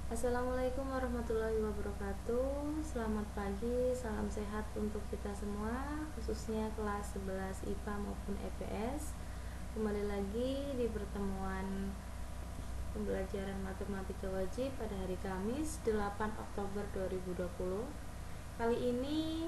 Assalamualaikum warahmatullahi wabarakatuh. Selamat pagi, salam sehat untuk kita semua, khususnya kelas 11 IPA maupun EPS. Kembali lagi di pertemuan pembelajaran matematika wajib pada hari Kamis 8 Oktober 2020. Kali ini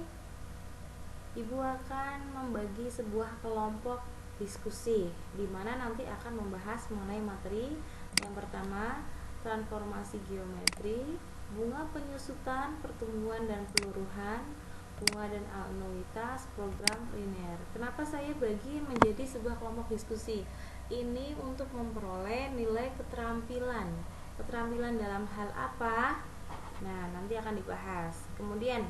Ibu akan membagi sebuah kelompok diskusi di mana nanti akan membahas mengenai materi yang pertama, transformasi geometri, bunga penyusutan, pertumbuhan dan peluruhan, bunga dan anuitas, program linear. Kenapa saya bagi menjadi sebuah kelompok diskusi? Ini untuk memperoleh nilai keterampilan. Keterampilan dalam hal apa? Nah, nanti akan dibahas. Kemudian,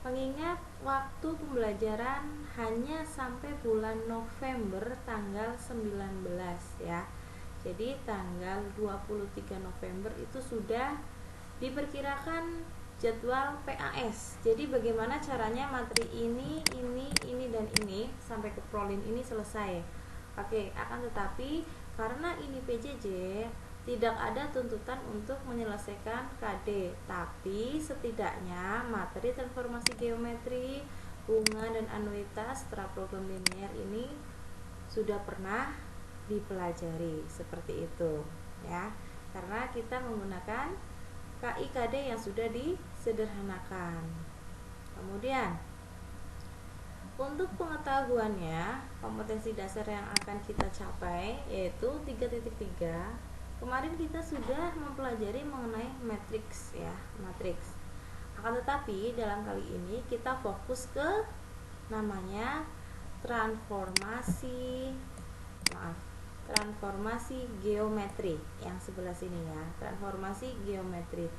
mengingat waktu pembelajaran hanya sampai bulan November tanggal 19 ya. Jadi tanggal 23 November itu sudah diperkirakan jadwal PAS. Jadi bagaimana caranya materi ini, dan ini sampai ke prolin ini selesai. Oke, akan tetapi karena ini PJJ tidak ada tuntutan untuk menyelesaikan KD, tapi setidaknya materi transformasi geometri, bunga dan anuitas setelah program linear ini sudah pernah dipelajari seperti itu ya, karena kita menggunakan KIKD yang sudah disederhanakan. Kemudian untuk pengetahuannya, kompetensi dasar yang akan kita capai yaitu 3.3. Kemarin kita sudah mempelajari mengenai matriks ya, matriks. Akan tetapi dalam kali ini kita fokus ke namanya transformasi geometri yang sebelah sini ya. Transformasi geometri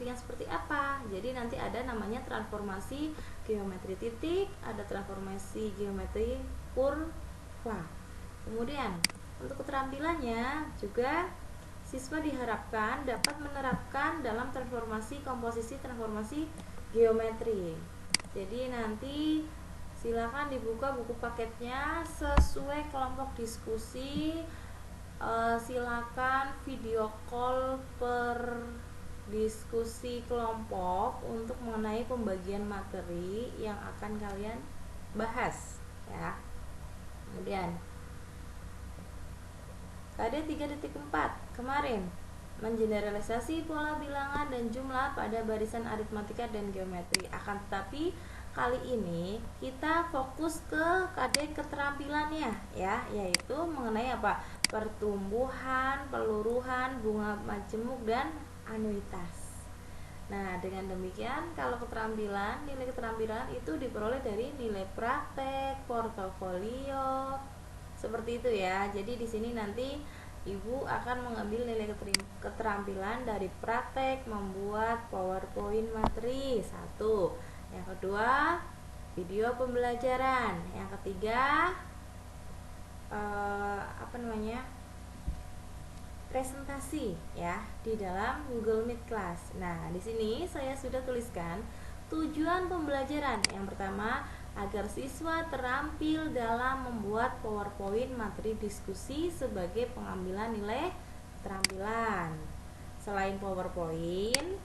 yang seperti apa? Jadi nanti ada namanya transformasi geometri titik, ada transformasi geometri kurva. Kemudian untuk keterampilannya juga siswa diharapkan dapat menerapkan dalam transformasi komposisi transformasi geometri. Jadi nanti silakan dibuka buku paketnya sesuai kelompok diskusi. Silakan video call per diskusi kelompok untuk mengenai pembagian materi yang akan kalian bahas ya. Kemudian KD 3.4 kemarin mengeneralisasi pola bilangan dan jumlah pada barisan aritmatika dan geometri. Akan tetapi kali ini kita fokus ke KD keterampilannya ya, yaitu mengenai apa? Pertumbuhan, peluruhan, bunga majemuk dan anuitas. Nah, dengan demikian kalau keterampilan, nilai keterampilan itu diperoleh dari nilai praktek, portofolio, seperti itu ya. Jadi di sini nanti Ibu akan mengambil nilai keterampilan dari praktek membuat PowerPoint materi 1. Yang kedua, video pembelajaran. Yang ketiga, presentasi ya di dalam Google Meet Class. Nah, di sini saya sudah tuliskan tujuan pembelajaran. Yang pertama, agar siswa terampil dalam membuat PowerPoint materi diskusi sebagai pengambilan nilai keterampilan. Selain PowerPoint,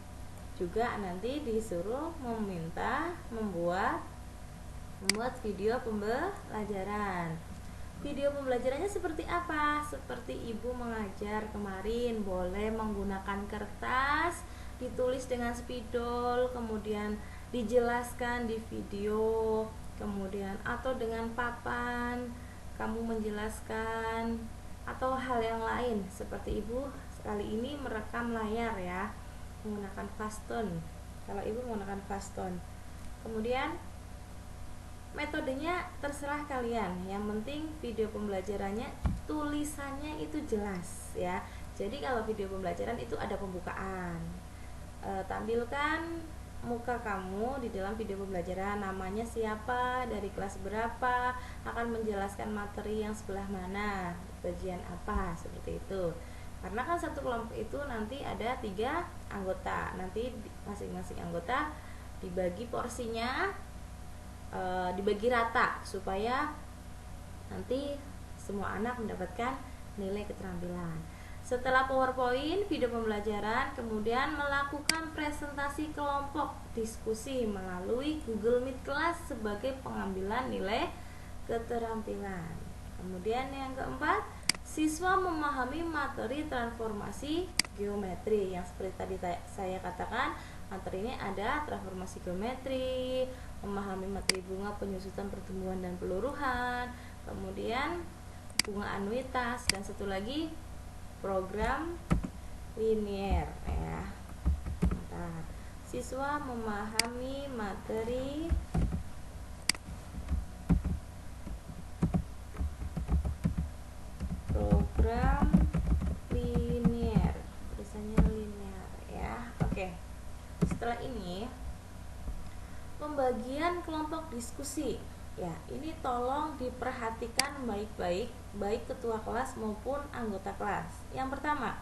juga nanti disuruh membuat video pembelajaran. Video pembelajarannya seperti apa? Seperti Ibu mengajar kemarin, boleh menggunakan kertas, ditulis dengan spidol, kemudian dijelaskan di video, kemudian atau dengan papan kamu menjelaskan, atau hal yang lain seperti Ibu kali ini merekam layar ya, menggunakan Fastone. Kalau Ibu menggunakan Fastone. Kemudian metodenya terserah kalian, yang penting video pembelajarannya tulisannya itu jelas ya. Jadi kalau video pembelajaran itu ada pembukaan, tampilkan muka kamu di dalam video pembelajaran, namanya siapa, dari kelas berapa, akan menjelaskan materi yang sebelah mana, bagian apa, seperti itu. Karena kan satu kelompok itu nanti ada 3 anggota, nanti masing-masing anggota dibagi porsinya, dibagi rata supaya nanti semua anak mendapatkan nilai keterampilan. Setelah PowerPoint, video pembelajaran, kemudian melakukan presentasi kelompok diskusi melalui Google Meet kelas sebagai pengambilan nilai keterampilan. Kemudian yang keempat, siswa memahami materi transformasi geometri. Yang seperti tadi saya katakan, materi ini ada transformasi geometri, memahami materi bunga, penyusutan, pertumbuhan dan peluruhan, kemudian bunga anuitas, dan satu lagi program linier ya. Bentar. Siswa memahami materi program linier, tulisannya linier ya. Oke. Setelah ini pembagian kelompok diskusi. Ya, ini tolong diperhatikan baik-baik, baik ketua kelas maupun anggota kelas. Yang pertama,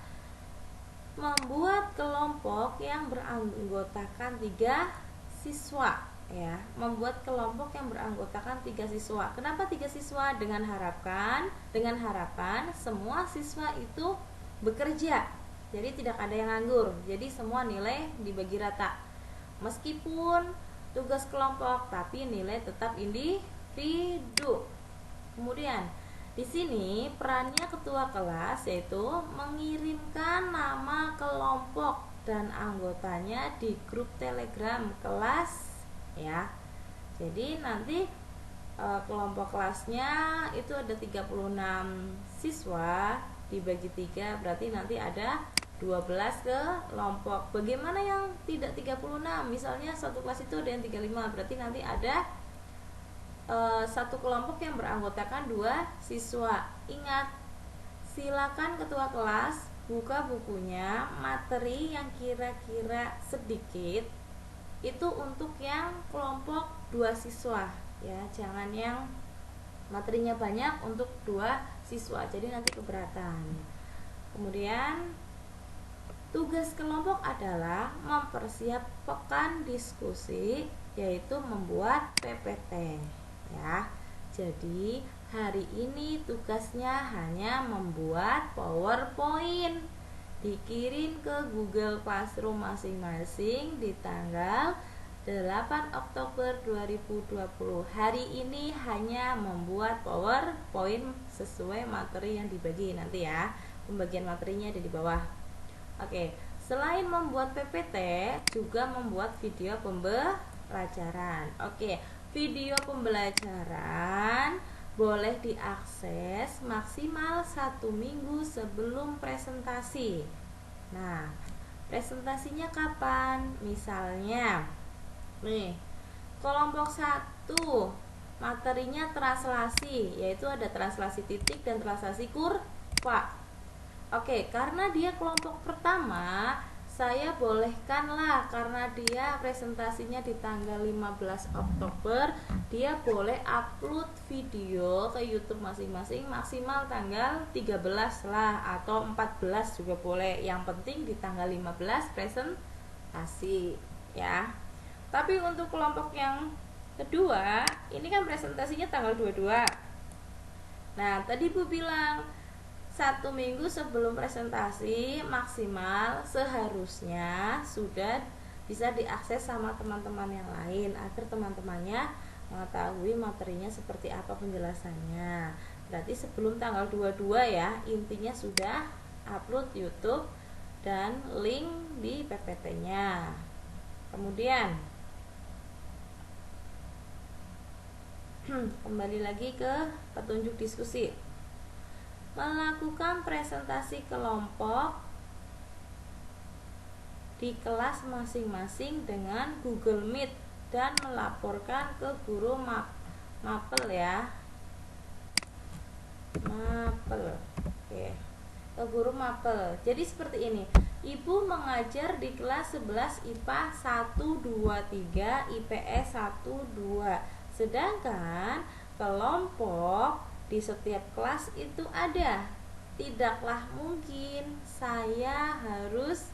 membuat kelompok yang beranggotakan 3 siswa. Ya, membuat kelompok yang beranggotakan 3 siswa. Kenapa 3 siswa? Dengan harapan semua siswa itu bekerja. Jadi tidak ada yang nganggur. Jadi semua nilai dibagi rata. Meskipun tugas kelompok, tapi nilai tetap individu. Kemudian di sini perannya ketua kelas yaitu mengirimkan nama kelompok dan anggotanya di grup Telegram kelas ya. Jadi nanti kelompok kelasnya itu ada 36 siswa dibagi 3, berarti nanti ada 12 kelompok. Bagaimana yang tidak 36? Misalnya satu kelas itu ada yang 35, berarti nanti ada satu kelompok yang beranggotakan 2 siswa. Ingat, silakan ketua kelas buka bukunya, materi yang kira-kira sedikit itu untuk yang kelompok 2 siswa ya, jangan yang materinya banyak untuk 2 siswa, jadi nanti keberatan. Kemudian tugas kelompok adalah mempersiapkan diskusi, yaitu membuat PPT ya. Jadi hari ini tugasnya hanya membuat PowerPoint, dikirim ke Google Classroom masing-masing di tanggal 8 Oktober 2020. Hari ini hanya membuat PowerPoint sesuai materi yang dibagi nanti ya. Pembagian materinya ada di bawah. Oke, selain membuat PPT, juga membuat video pembelajaran. Oke, video pembelajaran boleh diakses maksimal 1 minggu sebelum presentasi. Nah, presentasinya kapan? Misalnya, nih, kelompok 1 materinya translasi, yaitu ada translasi titik dan translasi kurva. Oke, karena dia kelompok pertama, saya bolehkanlah, karena dia presentasinya di tanggal 15 Oktober, dia boleh upload video ke YouTube masing-masing maksimal tanggal 13 lah, atau 14 juga boleh. Yang penting di tanggal 15 presentasi ya. Tapi untuk kelompok yang kedua, ini kan presentasinya tanggal 22. Nah, tadi Bu bilang 1 minggu sebelum presentasi maksimal seharusnya sudah bisa diakses sama teman-teman yang lain agar teman-temannya mengetahui materinya seperti apa penjelasannya. Berarti sebelum tanggal 22 ya, intinya sudah upload YouTube dan link di PPT-nya. Kemudian kembali lagi ke petunjuk diskusi. Melakukan presentasi kelompok di kelas masing-masing dengan Google Meet dan melaporkan ke guru mapel ya. Mapel. Oke. Ke guru mapel. Jadi seperti ini. Ibu mengajar di kelas 11 IPA 1 2 3, IPS 1 2. Sedangkan kelompok di setiap kelas itu ada. Tidaklah mungkin saya harus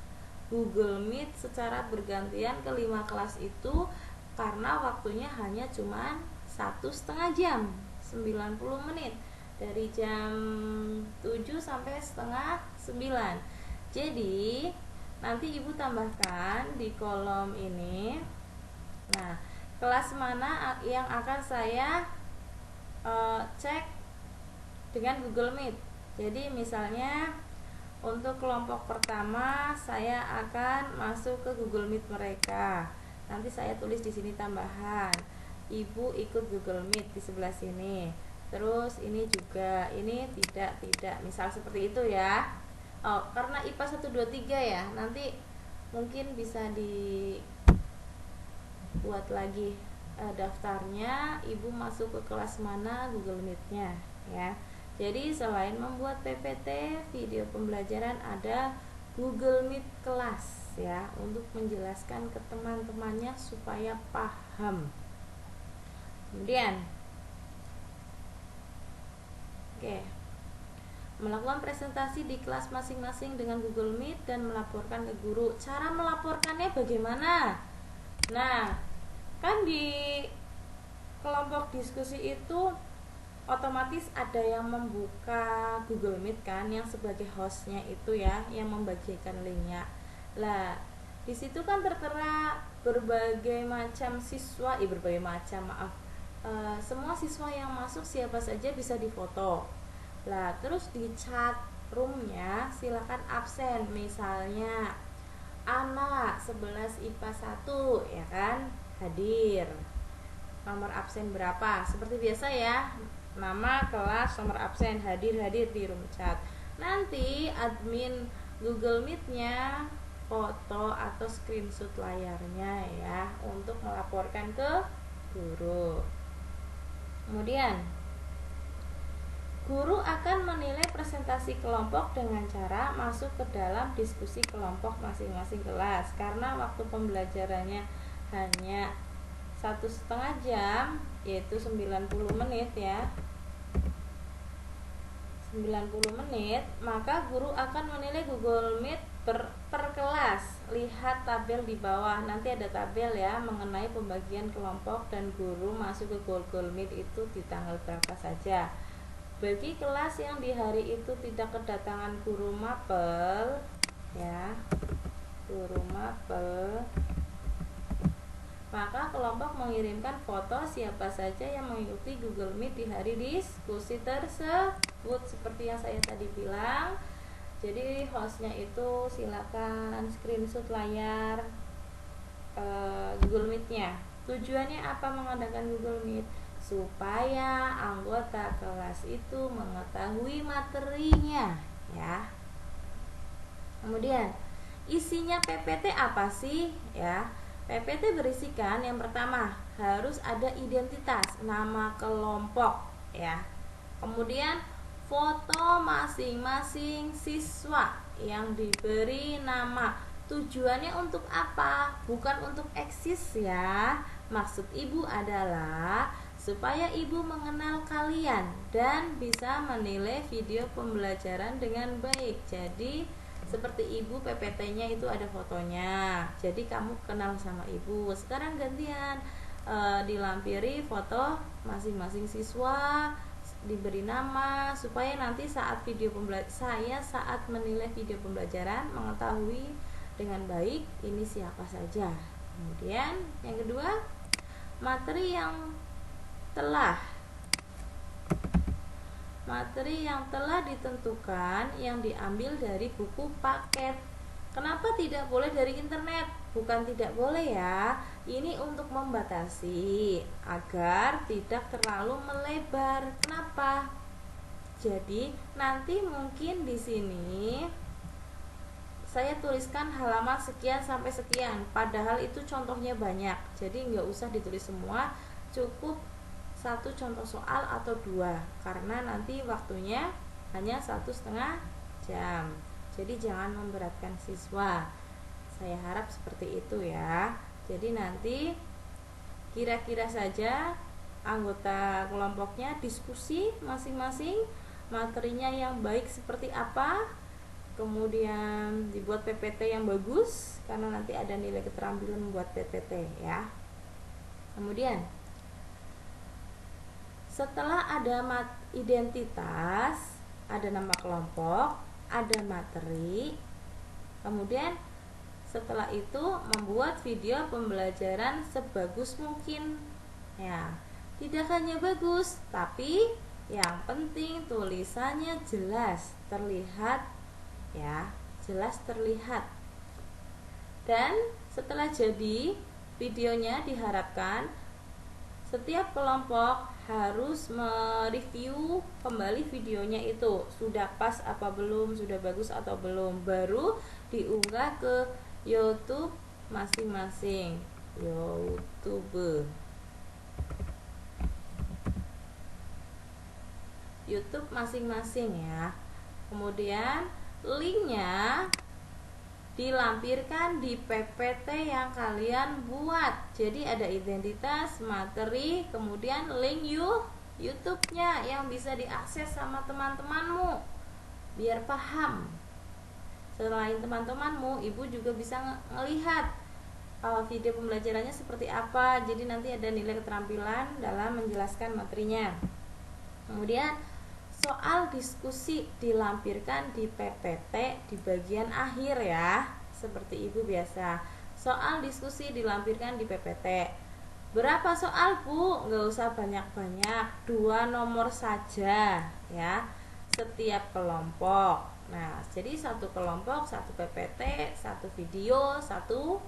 Google Meet secara bergantian ke 5 kelas itu, karena waktunya hanya cuma 1,5 jam, 90 menit. dari jam 7 sampai setengah 9. Jadi nanti ibu tambahkan di kolom ini. Nah, kelas mana yang akan saya cek dengan Google Meet. Jadi misalnya untuk kelompok pertama saya akan masuk ke Google Meet mereka. Nanti saya tulis di sini tambahan. Ibu ikut Google Meet di sebelah sini. Terus ini juga, ini tidak, misal seperti itu ya. Oh, karena IPA 1 2 3 ya. Nanti mungkin bisa dibuat lagi daftarnya, ibu masuk ke kelas mana Google Meet-nya ya. Jadi selain membuat PPT video pembelajaran, ada Google Meet kelas ya, untuk menjelaskan ke teman-temannya supaya paham. Kemudian melakukan presentasi di kelas masing-masing dengan Google Meet dan melaporkan ke guru. Cara melaporkannya bagaimana? Nah, kan di kelompok diskusi itu otomatis ada yang membuka Google Meet kan, yang sebagai hostnya itu ya, yang membagikan linknya. Lah, di situ kan tertera berbagai macam siswa, semua siswa yang masuk siapa saja bisa difoto. Lah, terus di chat roomnya silakan absen, misalnya anak 11 IPA 1 ya kan, hadir. Nomor absen berapa? Seperti biasa ya. Nama, kelas, nomor absen, hadir di room chat. Nanti admin Google Meet-nya foto atau screenshot layarnya ya, untuk melaporkan ke guru. Kemudian guru akan menilai presentasi kelompok dengan cara masuk ke dalam diskusi kelompok masing-masing kelas. Karena waktu pembelajarannya hanya 1,5 jam, yaitu 90 menit ya, 90 menit, maka guru akan menilai Google Meet per kelas. Lihat tabel di bawah, nanti ada tabel ya mengenai pembagian kelompok, dan guru masuk ke Google Meet itu di tanggal berapa saja. Bagi kelas yang di hari itu tidak kedatangan guru mapel ya, guru mapel, maka kelompok mengirimkan foto siapa saja yang mengikuti Google Meet di hari diskusi tersebut, seperti yang saya tadi bilang. Jadi hostnya itu silakan screenshot layar Google Meet-nya. Tujuannya apa mengadakan Google Meet? Supaya anggota kelas itu mengetahui materinya ya. Kemudian isinya PPT apa sih ya? PPT berisikan yang pertama, harus ada identitas, nama kelompok ya. Kemudian foto masing-masing siswa yang diberi nama. Tujuannya untuk apa? Bukan untuk eksis ya. Maksud ibu adalah supaya ibu mengenal kalian dan bisa menilai video pembelajaran dengan baik. Jadi seperti ibu PPT-nya itu ada fotonya, jadi kamu kenal sama ibu. Sekarang gantian, dilampiri foto masing-masing siswa, diberi nama, supaya nanti saat saat menilai video pembelajaran mengetahui dengan baik ini siapa saja. Kemudian yang kedua, materi yang telah ditentukan yang diambil dari buku paket. Kenapa tidak boleh dari internet? Bukan tidak boleh ya, ini untuk membatasi agar tidak terlalu melebar. Kenapa? Jadi nanti mungkin di sini saya tuliskan halaman sekian sampai sekian, padahal itu contohnya banyak. Jadi nggak usah ditulis semua, cukup satu contoh soal atau dua, karena nanti waktunya hanya 1,5 jam. Jadi jangan memberatkan siswa. Saya harap seperti itu ya. Jadi nanti kira-kira saja anggota kelompoknya diskusi masing-masing, materinya yang baik seperti apa, kemudian dibuat PPT yang bagus, karena nanti ada nilai keterampilan membuat PPT ya. Kemudian setelah ada identitas, ada nama kelompok, ada materi, kemudian setelah itu membuat video pembelajaran sebagus mungkin. Ya, tidak hanya bagus, tapi yang penting tulisannya jelas terlihat, ya, jelas terlihat. Dan setelah jadi videonya, diharapkan setiap kelompok harus mereview kembali videonya itu, sudah pas apa belum, sudah bagus atau belum, baru diunggah ke YouTube masing-masing. YouTube masing-masing ya. Kemudian linknya dilampirkan di PPT yang kalian buat. Jadi ada identitas, materi, kemudian link YouTube-nya yang bisa diakses sama teman-temanmu biar paham. Selain teman-temanmu, ibu juga bisa melihat video pembelajarannya seperti apa. Jadi nanti ada nilai keterampilan dalam menjelaskan materinya. Kemudian soal diskusi dilampirkan di PPT di bagian akhir ya, seperti ibu biasa. Soal diskusi dilampirkan di PPT. Berapa soal Bu? Nggak usah banyak-banyak, 2 nomor saja ya, setiap kelompok. Nah, jadi satu kelompok, satu PPT, satu video, satu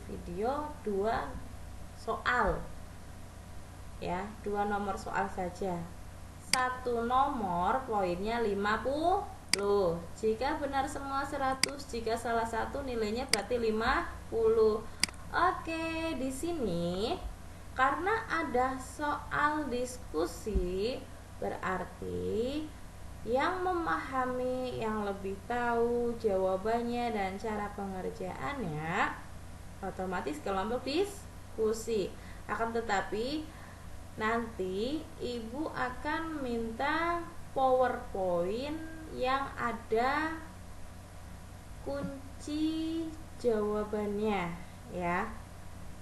video, 2 soal ya, 2 nomor soal saja. Satu nomor poinnya 50. Jika benar semua 100, jika salah satu nilainya berarti 50. Oke, di sini karena ada soal diskusi, berarti yang memahami, yang lebih tahu jawabannya dan cara pengerjaannya otomatis kelompok diskusi. Akan tetapi nanti ibu akan minta PowerPoint yang ada kunci jawabannya ya.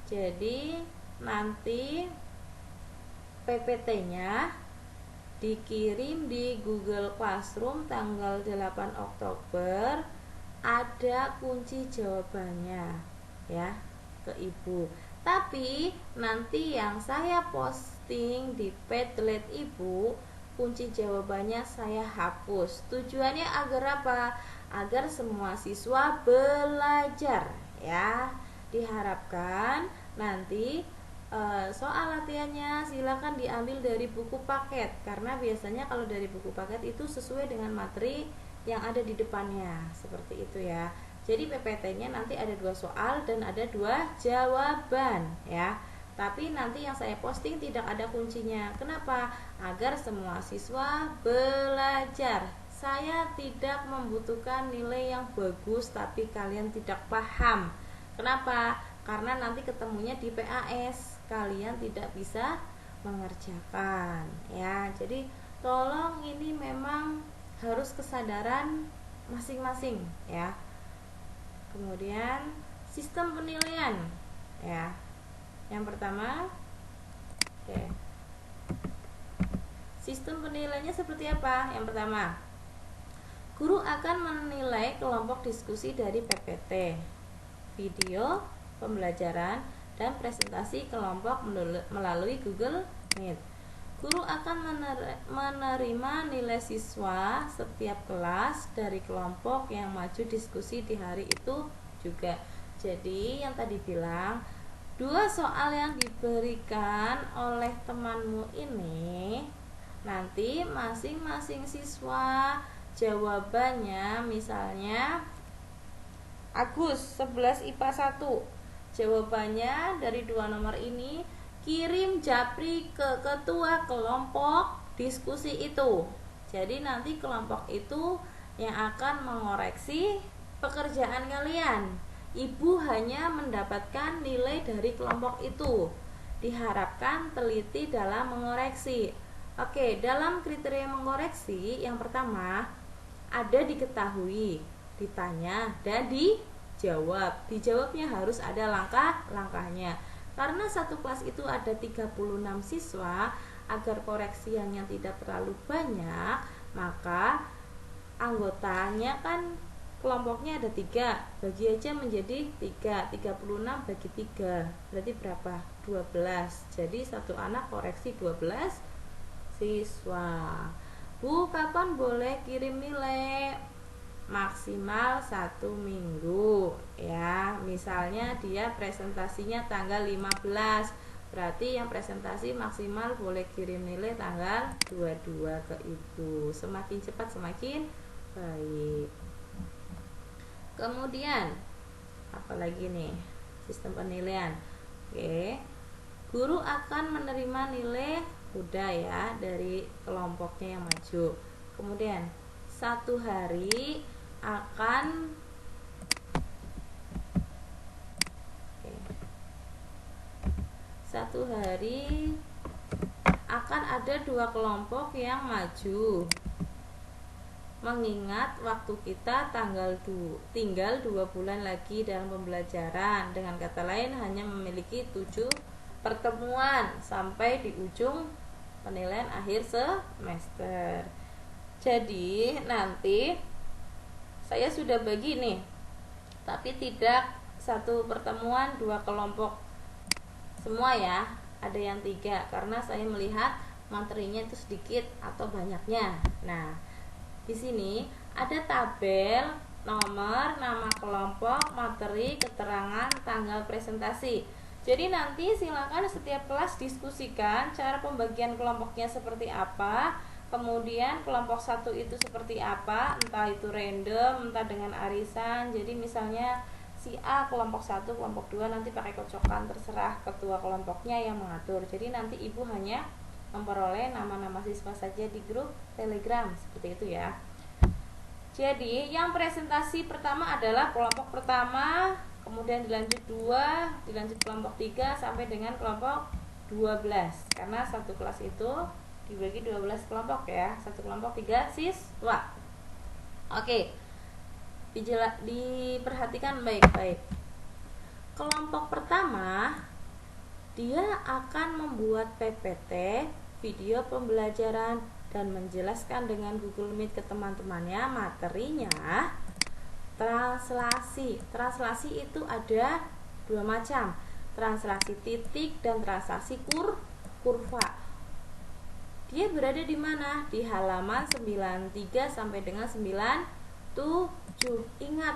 Jadi nanti PPT-nya dikirim di Google Classroom tanggal 8 Oktober, ada kunci jawabannya ya ke ibu. Tapi nanti yang saya posting di Padlet ibu, kunci jawabannya saya hapus. Tujuannya agar apa? Agar semua siswa belajar ya. Diharapkan nanti soal latihannya silakan diambil dari buku paket, karena biasanya kalau dari buku paket itu sesuai dengan materi yang ada di depannya, seperti itu ya. Jadi PPT-nya nanti ada 2 soal dan ada 2 jawaban ya. Tapi nanti yang saya posting tidak ada kuncinya. Kenapa? Agar semua siswa belajar. Saya tidak membutuhkan nilai yang bagus tapi kalian tidak paham. Kenapa? Karena nanti ketemunya di PAS, kalian tidak bisa mengerjakan ya. Jadi tolong, ini memang harus kesadaran masing-masing ya. Kemudian sistem penilaian ya. Yang pertama, sistem penilaiannya seperti apa? Yang pertama, guru akan menilai kelompok diskusi dari PPT, video pembelajaran, dan presentasi kelompok melalui Google Meet. Guru akan menerima nilai siswa setiap kelas dari kelompok yang maju diskusi di hari itu juga. Jadi yang tadi bilang, 2 soal yang diberikan oleh temanmu ini, nanti masing-masing siswa jawabannya, misalnya Agus 11 IPA 1, jawabannya dari 2 nomor ini kirim japri ke ketua kelompok diskusi itu. Jadi nanti kelompok itu yang akan mengoreksi pekerjaan kalian. Ibu hanya mendapatkan nilai dari kelompok itu. Diharapkan teliti dalam mengoreksi. Oke, dalam kriteria mengoreksi, yang pertama ada diketahui, ditanya, dan dijawab. Dijawabnya harus ada langkah-langkahnya. Karena satu kelas itu ada 36 siswa, agar koreksiannya tidak terlalu banyak, maka anggotanya kan kelompoknya ada 3, bagi aja menjadi 3, 36 bagi 3 berarti berapa? 12. Jadi satu anak koreksi 12 siswa. Bu, kapan boleh kirim nilai? Maksimal 1 minggu ya. Misalnya dia presentasinya tanggal 15, berarti yang presentasi maksimal boleh kirim nilai tanggal 22 ke ibu. Semakin cepat semakin baik. Kemudian apalagi nih sistem penilaian. Oke, guru akan menerima nilai udah ya dari kelompoknya yang maju. Kemudian satu hari akan satu hari akan ada 2 kelompok yang maju. Mengingat waktu kita tinggal 2 bulan lagi dalam pembelajaran. Dengan kata lain hanya memiliki 7 pertemuan sampai di ujung penilaian akhir semester. Jadi nanti saya sudah bagi nih, tapi tidak satu pertemuan 2 kelompok semua ya, ada yang 3 karena saya melihat materinya itu sedikit atau banyaknya. Nah, di sini ada tabel, nomor, nama kelompok, materi, keterangan, tanggal presentasi. Jadi nanti silakan setiap kelas diskusikan cara pembagian kelompoknya seperti apa. Kemudian kelompok 1 itu seperti apa, entah itu random, entah dengan arisan. Jadi misalnya si A kelompok 1, kelompok 2 nanti pakai kocokan, terserah ketua kelompoknya yang mengatur. Jadi nanti ibu hanya memperoleh nama-nama siswa saja di grup Telegram, seperti itu ya. Jadi yang presentasi pertama adalah kelompok pertama, kemudian dilanjut 2, dilanjut kelompok 3 sampai dengan kelompok 12. Karena satu kelas itu dibagi 12 kelompok ya, satu kelompok 3 siswa. Oke, diperhatikan baik-baik. Kelompok pertama dia akan membuat PPT, video pembelajaran, dan menjelaskan dengan Google Meet ke teman-temannya materinya. Translasi itu ada 2 macam, translasi titik dan translasi kurva. Dia berada di mana? Di halaman 93 sampai dengan 97. Ingat,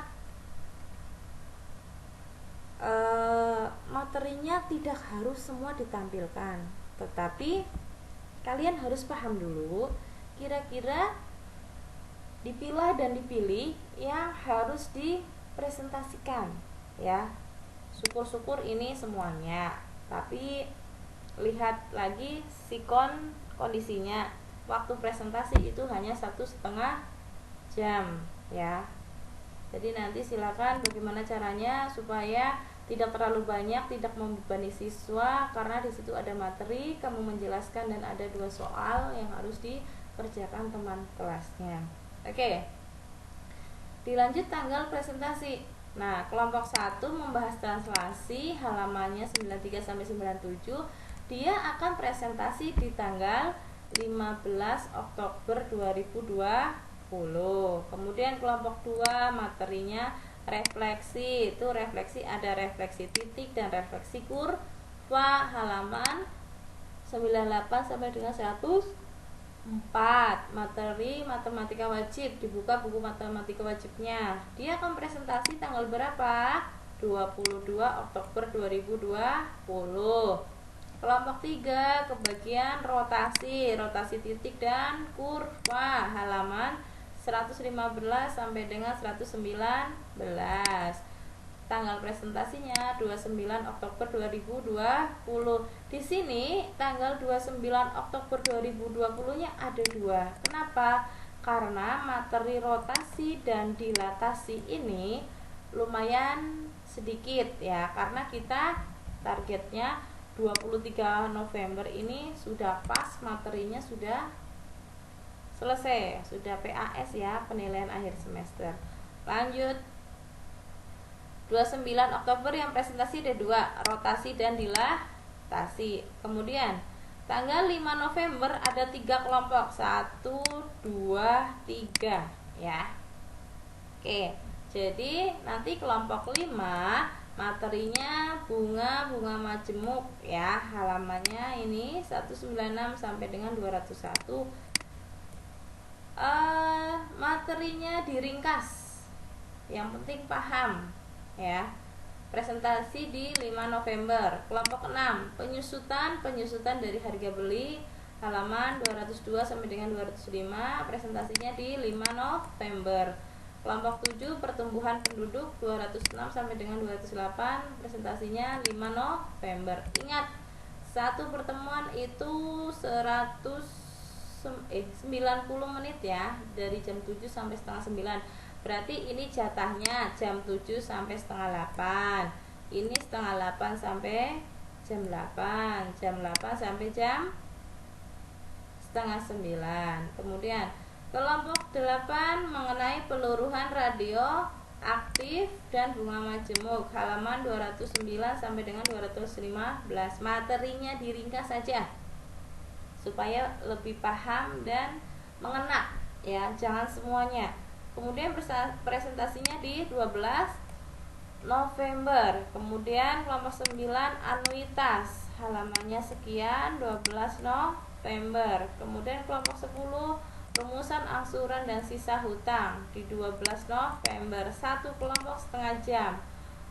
materinya tidak harus semua ditampilkan, tetapi kalian harus paham dulu kira-kira dipilah dan dipilih yang harus dipresentasikan ya. Syukur-syukur ini semuanya, tapi lihat lagi sikon kondisinya. Waktu presentasi itu hanya 1,5 jam ya. Jadi nanti silakan bagaimana caranya supaya tidak terlalu banyak, tidak membebani siswa, karena di situ ada materi, kamu menjelaskan dan ada 2 soal yang harus dikerjakan teman kelasnya. Oke. Dilanjut tanggal presentasi. Nah, kelompok 1 membahas translasi, halamannya 93 sampai 97. Dia akan presentasi di tanggal 15 Oktober 2020. Kemudian kelompok 2 materinya refleksi. Itu refleksi, ada refleksi titik dan refleksi kurva, halaman 98 sampai dengan 104. Materi matematika wajib, dibuka buku matematika wajibnya. Dia akan presentasi tanggal berapa? 22 Oktober 2020. Kelompok 3 kebagian rotasi titik dan kurva, halaman 115 sampai dengan 119. Tanggal presentasinya 29 Oktober 2020. Di sini tanggal 29 Oktober 2020-nya ada 2. Kenapa? Karena materi rotasi dan dilatasi ini lumayan sedikit ya, karena kita targetnya 23 November ini sudah pas, materinya sudah selesai, sudah PAS ya, penilaian akhir semester. Lanjut, 29 Oktober yang presentasi ada 2, rotasi dan dilatasi. Kemudian tanggal 5 November ada 3 kelompok, 1, 2, 3 ya. Oke, jadi nanti kelompok 5 materinya bunga majemuk ya. Halamannya ini 196 sampai dengan 201. Materinya diringkas. Yang penting paham ya. Presentasi di 5 November. Kelompok 6, penyusutan dari harga beli, halaman 202 sampai dengan 205. Presentasinya di 5 November. Kelompok 7, pertumbuhan penduduk, 206 sampai dengan 208. Presentasinya 5 November. Ingat, satu pertemuan itu 90 menit ya, dari jam 7 sampai setengah 9. Berarti ini jatahnya jam 7 sampai setengah 8. Ini setengah 8 sampai jam 8. Jam 8 sampai jam setengah 9. Kemudian kelompok 8 mengenai peluruhan radio aktif dan bunga majemuk, halaman 209 sampai dengan 215. Materinya diringkas saja supaya lebih paham dan mengena ya, jangan semuanya. Kemudian presentasinya di 12 November. Kemudian kelompok 9 anuitas, halamannya sekian, 12 November. Kemudian kelompok 10 rumusan angsuran dan sisa hutang di 12 November. Satu kelompok setengah jam.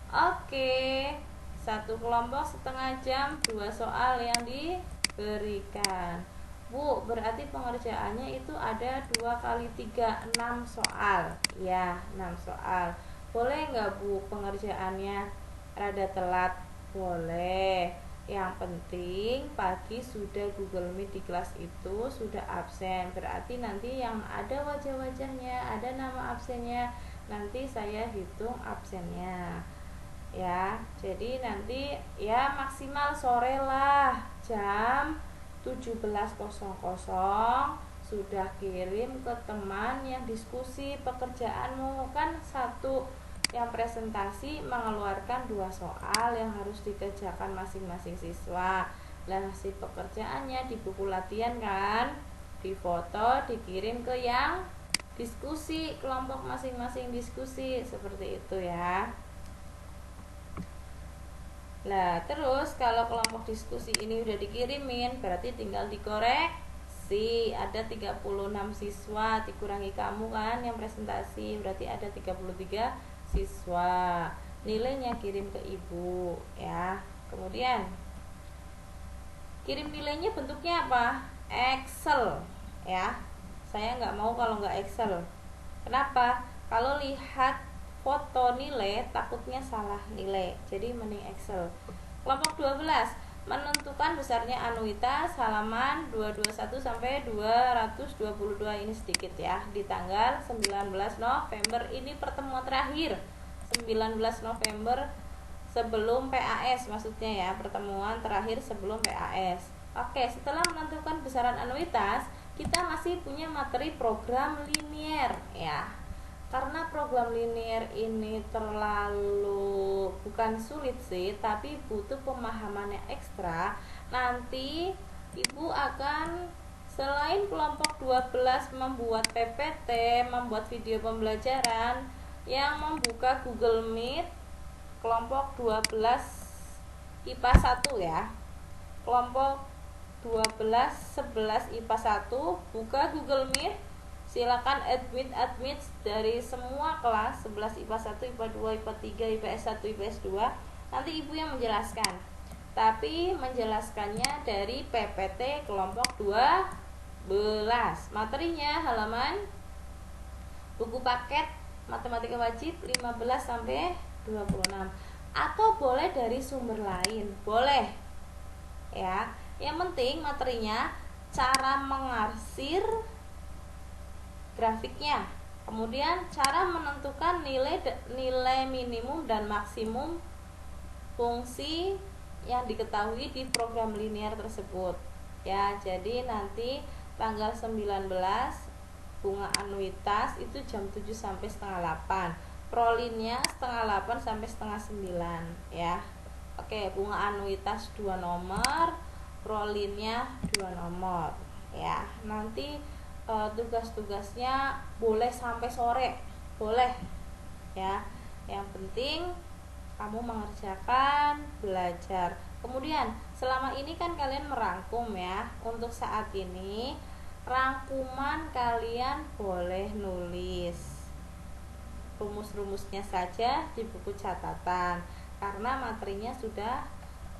Oke, satu kelompok setengah jam, 2 soal yang diberikan. Bu, berarti pengerjaannya itu ada 2 kali 3, 6 soal ya, 6 soal. Boleh nggak Bu pengerjaannya rada telat? Boleh. Yang penting pagi sudah Google Meet di kelas itu sudah absen. Berarti nanti yang ada wajah-wajahnya, ada nama absennya, nanti saya hitung absennya ya. Jadi nanti ya maksimal sore lah, jam 17.00 sudah kirim ke teman yang diskusi pekerjaanmu. Kan satu yang presentasi mengeluarkan 2 soal yang harus dikerjakan masing-masing siswa. Dan hasil pekerjaannya di buku latihan kan, difoto, dikirim ke yang diskusi, kelompok masing-masing diskusi, seperti itu ya. Nah, terus kalau kelompok diskusi ini udah dikirimin, berarti tinggal dikoreksi. Ada 36 siswa, dikurangi kamu kan yang presentasi, berarti ada 33 siswa. Nilainya kirim ke ibu ya. Kemudian kirim nilainya bentuknya apa? Excel ya. Saya nggak mau kalau nggak Excel. Kenapa? Kalau lihat foto nilai takutnya salah nilai, jadi mending Excel. Kelompok 12 menentukan besarnya anuitas, halaman 221 sampai 222. Ini sedikit ya, di tanggal 19 November. Ini pertemuan terakhir 19 November sebelum PAS, maksudnya ya, pertemuan terakhir sebelum PAS. Oke, setelah menentukan besaran anuitas, kita masih punya materi program linier ya. Karena program linier ini terlalu bukan sulit sih, tapi butuh pemahaman yang ekstra. Nanti ibu akan selain kelompok 12 membuat PPT, membuat video pembelajaran yang membuka Google Meet, kelompok 12 IPA 1 ya. Kelompok 12 11 IPA 1 buka Google Meet. Silakan admit dari semua kelas 11 IPA 1, IPA 2, IPA 3, IPS 1, IPS 2. Nanti ibu yang menjelaskan. Tapi menjelaskannya dari PPT kelompok 12. Materinya halaman buku paket matematika wajib 15 sampai 26. Atau boleh dari sumber lain, boleh. Ya, yang penting materinya cara mengarsir grafiknya, kemudian cara menentukan nilai minimum dan maksimum fungsi yang diketahui di program linear tersebut ya. Jadi nanti tanggal 19 bunga anuitas itu jam 7 sampai setengah 8. prolinnya setengah 8 sampai setengah 9 ya. Oke, bunga anuitas 2 nomor, prolinnya 2 nomor ya. Nanti tugas-tugasnya boleh sampai sore, boleh ya. Yang penting kamu mengerjakan, belajar. Kemudian selama ini kan kalian merangkum ya. Untuk saat ini rangkuman kalian boleh nulis rumus-rumusnya saja di buku catatan, karena materinya sudah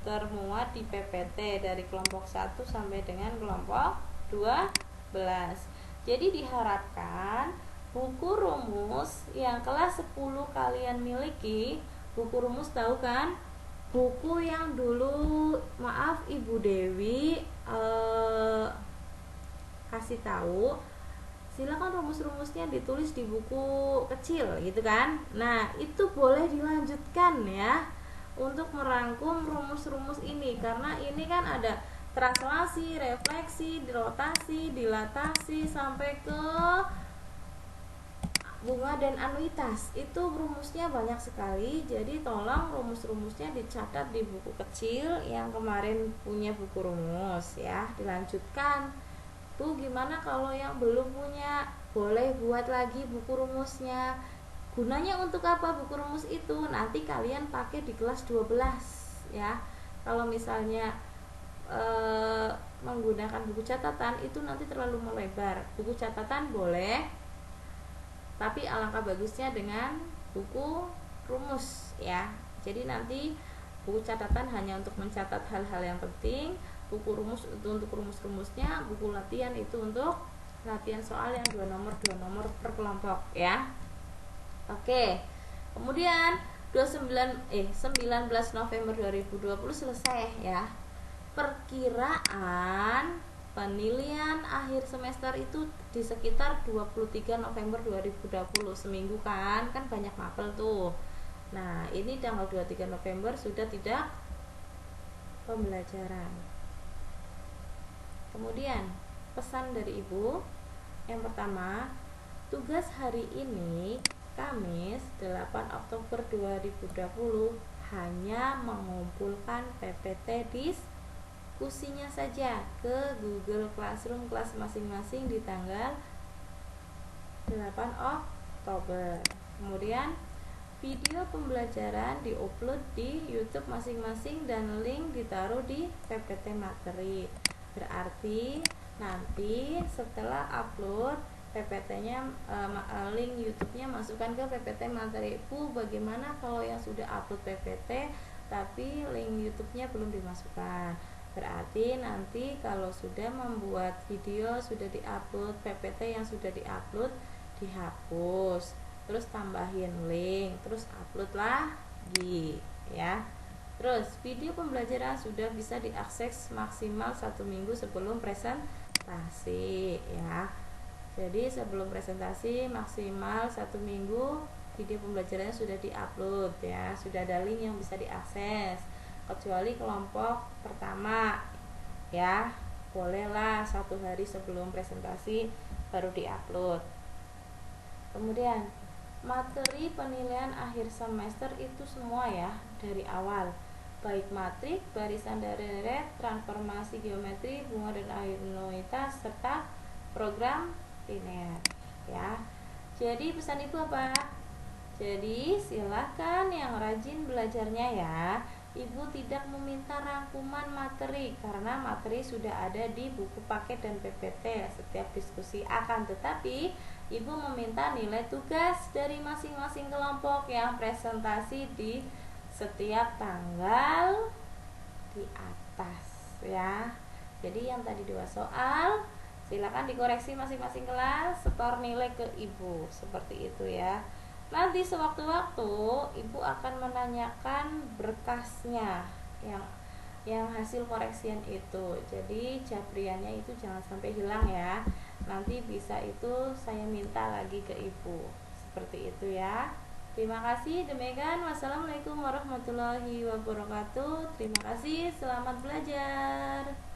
termuat di PPT dari kelompok 1 sampai dengan kelompok 12. Jadi diharapkan buku rumus yang kelas 10 kalian miliki, buku rumus tahu kan? Buku yang dulu Ibu Dewi kasih tahu, silakan rumus-rumusnya ditulis di buku kecil gitu kan. Nah, itu boleh dilanjutkan ya untuk merangkum rumus-rumus ini, karena ini kan ada translasi, refleksi, rotasi, dilatasi sampai ke bunga dan anuitas. Itu rumusnya banyak sekali. Jadi tolong rumus-rumusnya dicatat di buku kecil yang kemarin punya buku rumus ya, dilanjutkan. Bu, gimana kalau yang belum punya? Boleh buat lagi buku rumusnya. Gunanya untuk apa buku rumus itu? Nanti kalian pakai di kelas 12 ya. Kalau misalnya menggunakan buku catatan itu nanti terlalu melebar. Buku catatan boleh, tapi alangkah bagusnya dengan buku rumus ya. Jadi nanti buku catatan hanya untuk mencatat hal-hal yang penting, buku rumus itu untuk rumus-rumusnya, buku latihan itu untuk latihan soal yang 2 nomor per kelompok ya. Oke. Kemudian 19 November 2020 selesai ya. Perkiraan penilaian akhir semester itu di sekitar 23 November 2020, seminggu kan banyak mapel tuh. Nah, ini tanggal 23 November sudah tidak pembelajaran. Kemudian pesan dari Ibu yang pertama, tugas hari ini Kamis 8 Oktober 2020 hanya mengumpulkan PPT diskusinya saja ke Google Classroom kelas masing-masing di tanggal 8 Oktober. Kemudian video pembelajaran diupload di YouTube masing-masing dan link ditaruh di PPT materi. Berarti nanti setelah upload PPT-nya, link YouTube-nya masukkan ke PPT materi. Bu, bagaimana kalau yang sudah upload PPT tapi link YouTube-nya belum dimasukkan? Berarti nanti kalau sudah membuat video, sudah diupload, PPT yang sudah diupload dihapus, terus tambahin link, terus upload lagi ya. Terus video pembelajaran sudah bisa diakses maksimal 1 minggu sebelum presentasi ya. Jadi sebelum presentasi maksimal 1 minggu video pembelajarannya sudah diupload ya, sudah ada link yang bisa diakses. Kecuali kelompok pertama ya, bolehlah 1 hari sebelum presentasi baru diupload. Kemudian materi penilaian akhir semester itu semua ya dari awal, baik matrik, barisan deret, transformasi geometri, bunga dan anuitas, serta program linear ya. Jadi pesan Ibu apa? Jadi silahkan yang rajin belajarnya ya. Ibu tidak meminta rangkuman materi karena materi sudah ada di buku paket dan PPT setiap diskusi, akan tetapi Ibu meminta nilai tugas dari masing-masing kelompok yang presentasi di setiap tanggal di atas ya. Jadi yang tadi 2 soal silakan dikoreksi masing-masing kelas, setor nilai ke Ibu seperti itu ya. Nanti sewaktu-waktu Ibu akan menanyakan berkasnya yang hasil koreksian itu. Jadi jabriannya itu jangan sampai hilang ya. Nanti bisa itu saya minta lagi ke Ibu seperti itu ya. Terima kasih. Demikian, wassalamualaikum warahmatullahi wabarakatuh. Terima kasih, selamat belajar.